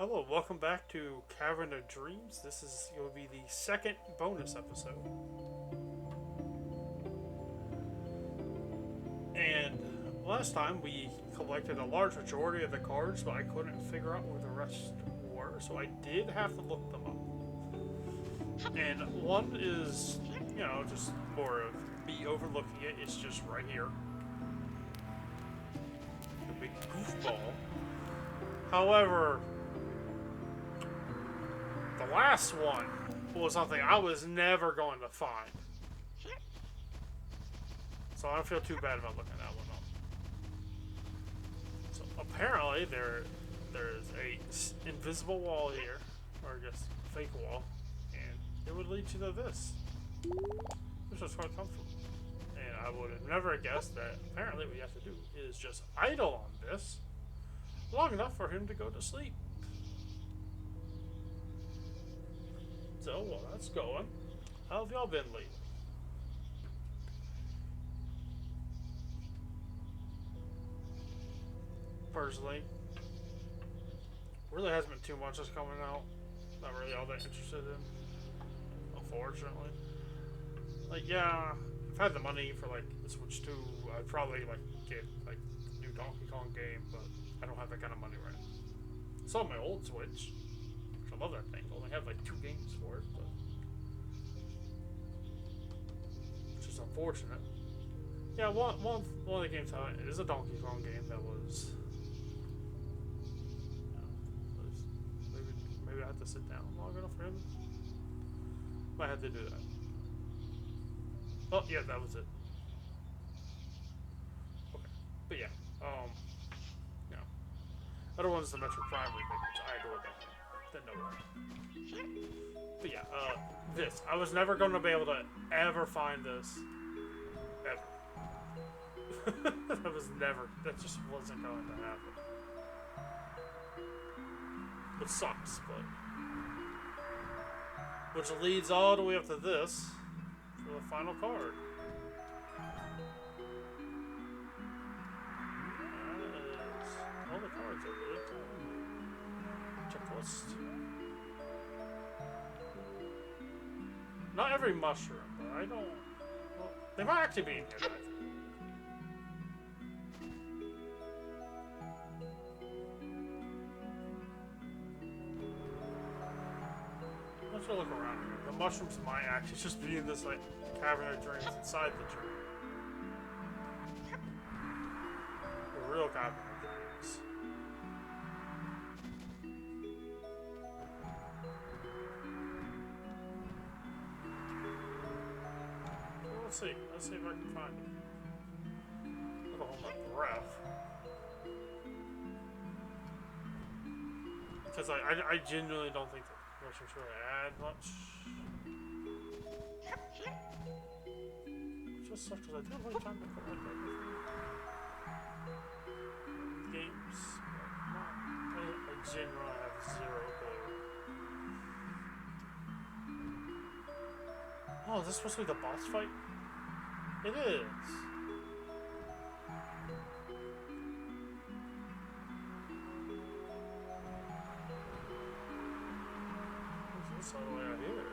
Hello, welcome back to Cavern of Dreams. This is going to be the second bonus episode. And last time we collected a large majority of the cards, but I couldn't figure out where the rest were, so I did have to look them up. And one is, just more of me overlooking it. It's just right here. The big goofball. However, the last one was something I was never going to find. So I don't feel too bad about looking that one up. So apparently there's a invisible wall here, or just a fake wall, and it would lead you to this. Which is quite comfortable. And I would have never guessed that apparently what you have to do is just idle on this long enough for him to go to sleep. So, while that's going, how have y'all been lately? Personally, really hasn't been too much that's coming out. Not really all that interested in, unfortunately. Like, yeah, I've had the money for like the Switch 2. I'd probably like get like the new Donkey Kong game, but I don't have that kind of money right now. It's on my old Switch. I love that thing. I only have like 2 games for it, but which is unfortunate. Yeah, one of the games out is a Donkey Kong game that was. Maybe I have to sit down long enough for him. Might have to do that. Oh yeah, that was it. Okay, but yeah, you know, other one's the Metro Prime remake, which I adore that game. Then no way. But yeah, this. I was never going to be able to ever find this. Ever. That just wasn't going to happen. It sucks, but. Which leads all the way up to this, for the final card. All the cards are really cool. Checklist. Not every mushroom, but I don't. Well, they might actually be in here. Let's go look around here. The mushrooms might actually just be in this like cavern of dreams inside the tree. The real cavern of dreams. Let's see if I can find them. I'm gonna hold my breath. Because I genuinely don't think that mushrooms really add much. It just sucks because I didn't really time to collect everything. Games. I genuinely have zero clue. Oh, is this supposed to be the boss fight? It is. What's this all the way out here?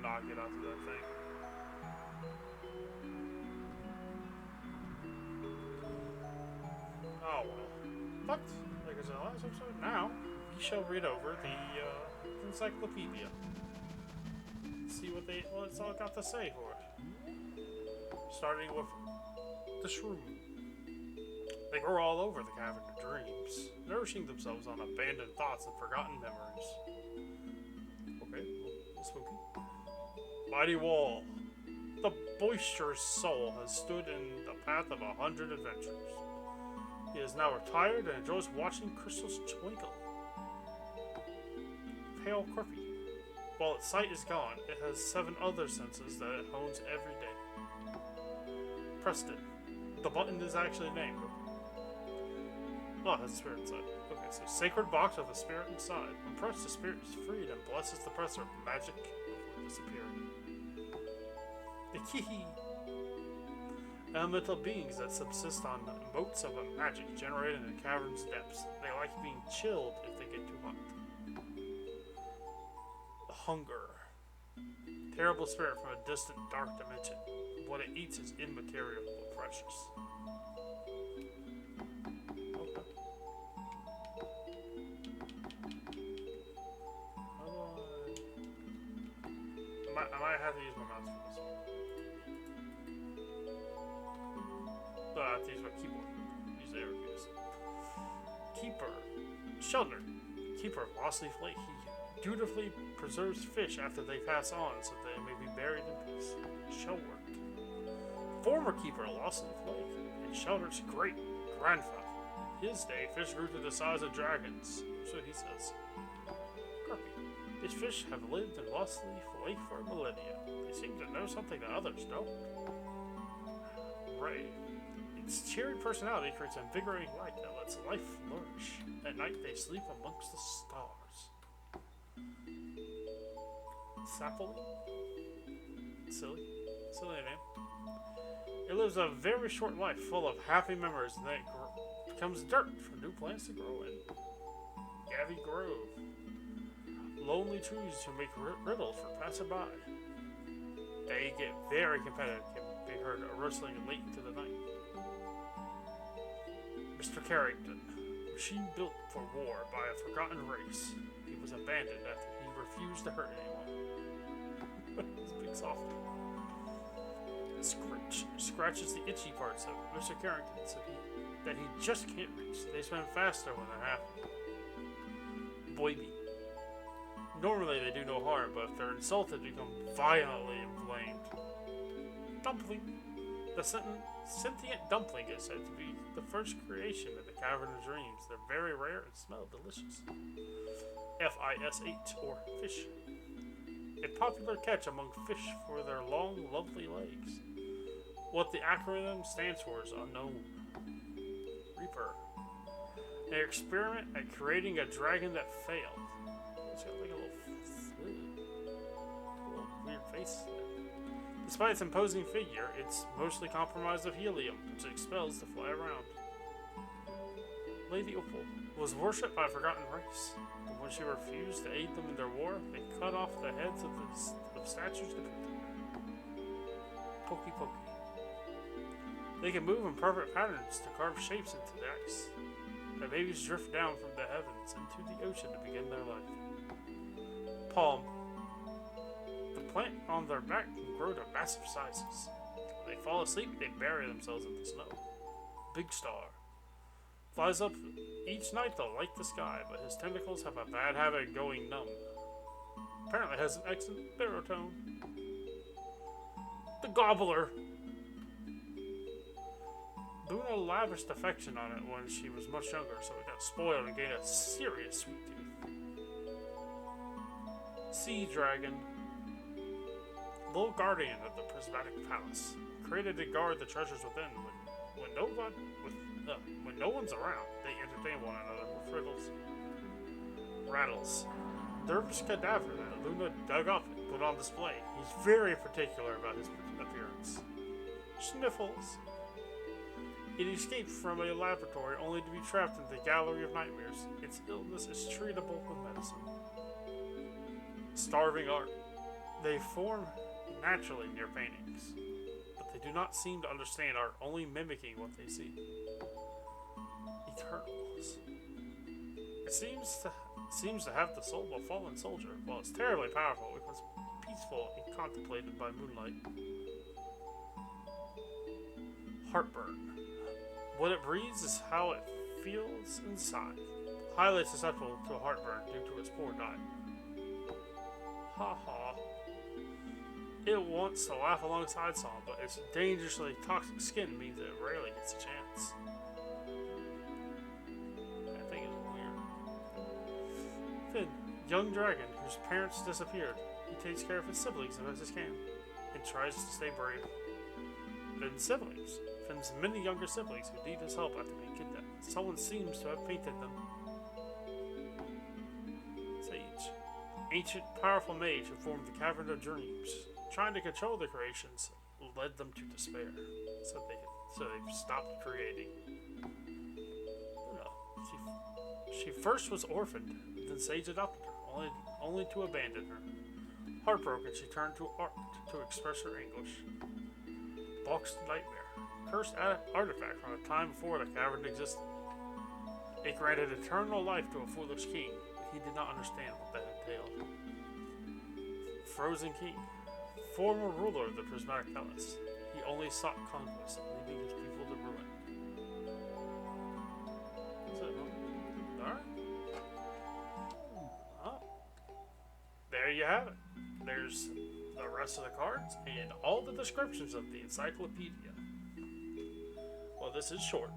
Not get onto that thing. Oh well. But, like I said in the last episode, now we shall read over the Encyclopedia. See what it's all got to say for it. Starting with the shroom. They grow all over the Cavern of Dreams, nourishing themselves on abandoned thoughts and forgotten memories. Okay, well, spooky. Mighty wall. The boisterous soul has stood in the path of 100 adventures. He is now retired and enjoys watching crystals twinkle. Pale Corpy. While its sight is gone, it has 7 other senses that it hones every day. Pressed it. The button is actually named. Oh, it has a spirit inside. Okay, so sacred box with a spirit inside. When pressed, the spirit is freed and blesses the presser with magic before disappearing. The key. Elemental beings that subsist on motes of a magic generated in the cavern's depths. They like being chilled if they get too hot. The hunger. Terrible spirit from a distant dark dimension. What it eats is immaterial but precious. Okay. I might have to use my mouse for this one. But I have to use my keyboard. Use the arrow keys. Keeper. Shelter. Keeper of Lost Leaf Lake. He dutifully preserves fish after they pass on so they may be buried in peace. Shellwork. Former keeper of Lost Leaf Lake. And Shelter's great grandfather. In his day, fish grew to the size of dragons. So he says. Carpy. These fish have lived in Lost Leaf Lake for millennia. They seem to know something that others don't. Ray. Its cheery personality creates an invigorating light that lets life flourish. At night, they sleep amongst the stars. Sapling? Silly name. It lives a very short life full of happy memories, and then it becomes dirt for new plants to grow in. Gavy Grove. Lonely trees who make riddles for passerby. They get very competitive, can be heard rustling late into the night. Mr. Carrington, machine built for war by a forgotten race. He was abandoned after he refused to hurt anyone. It's a big softy. Scratches the itchy parts of Mr. Carrington that he just can't reach. They swim faster when they're happy. Boyby. Normally they do no harm, but if they're insulted, they become violently inflamed. Dumpling. The sentient dumpling is said to be the first creation of the Cavern of Dreams. They're very rare and smell delicious. FIS8, or fish. A popular catch among fish for their long, lovely legs. What the acronym stands for is unknown. Reaper. An experiment at creating a dragon that failed. It's got like a little weird face. Despite its imposing figure, it's mostly comprised of helium, which it expels to fly around. Lady Opal was worshipped by a forgotten race, but when she refused to aid them in their war, they cut off the heads of the statues depicting her. Pokey Pokey. They can move in perfect patterns to carve shapes into the ice. The babies drift down from the heavens into the ocean to begin their life. Palm. The plant on their back can grow to massive sizes. When they fall asleep, they bury themselves in the snow. Big Star. Flies up each night to light the sky, but his tentacles have a bad habit of going numb. Apparently has an excellent baritone. The Gobbler. Luna lavished affection on it when she was much younger, so it got spoiled and gained a serious sweet tooth. Sea Dragon. Little guardian of the prismatic palace, created to guard the treasures within. When no one's around, they entertain one another with riddles. Rattles. Dervish cadaver that Luna dug up and put on display. He's very particular about his appearance. Sniffles. It escaped from a laboratory only to be trapped in the gallery of nightmares. Its illness is treatable with medicine. Starving art. They form naturally near paintings, but they do not seem to understand art, only mimicking what they see. Eternals. It seems to have the soul of a fallen soldier. Well, it's terribly powerful because peaceful and contemplated by moonlight. Heartburn. What it breathes is how it feels inside. Highly susceptible to a heartburn due to its poor diet. Ha ha. It wants to laugh alongside Song, but its dangerously toxic skin means it rarely gets a chance. I think it's weird. Finn, young dragon whose parents disappeared. He takes care of his siblings as best he can and tries to stay brave. Finn's siblings. Finn's many younger siblings who need his help after being kidnapped. Someone seems to have painted them. Sage. Ancient, powerful mage who formed the Cavern of Dreams. Trying to control the creations led them to despair. So they stopped creating. She first was orphaned, then Sage adopted her, only to abandon her. Heartbroken, she turned to art to express her anguish. Boxed Nightmare, cursed artifact from a time before the cavern existed. It granted eternal life to a foolish king, but he did not understand what that entailed. Frozen King, former ruler of the prismatic palace. He only sought conquest, leaving his people to ruin. That's it, huh? Alright. Oh. There you have it. There's the rest of the cards and all the descriptions of the Encyclopedia. Well, this is short.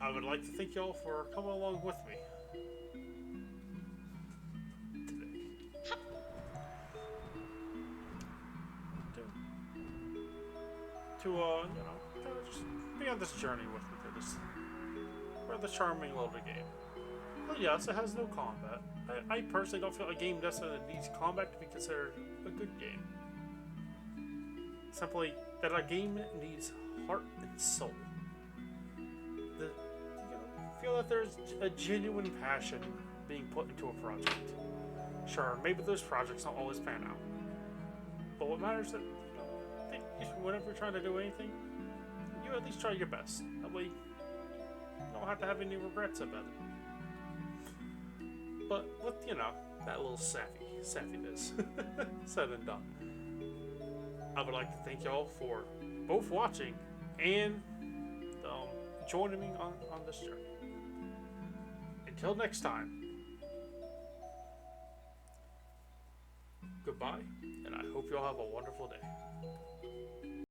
I would like to thank y'all for coming along with me today. To just be on this journey with me through this rather charming little game. But yes, it has no combat. I personally don't feel a game necessarily needs combat to be considered a good game. Simply that a game needs heart and soul. Feel that there's a genuine passion being put into a project. Sure, maybe those projects don't always pan out, but what matters is that whenever you're trying to do anything, you at least try your best. That way, you don't have to have any regrets about it. But with that little saffiness said and done, I would like to thank y'all for both watching and joining me on this journey. Until next time, goodbye, and I hope y'all have a wonderful day.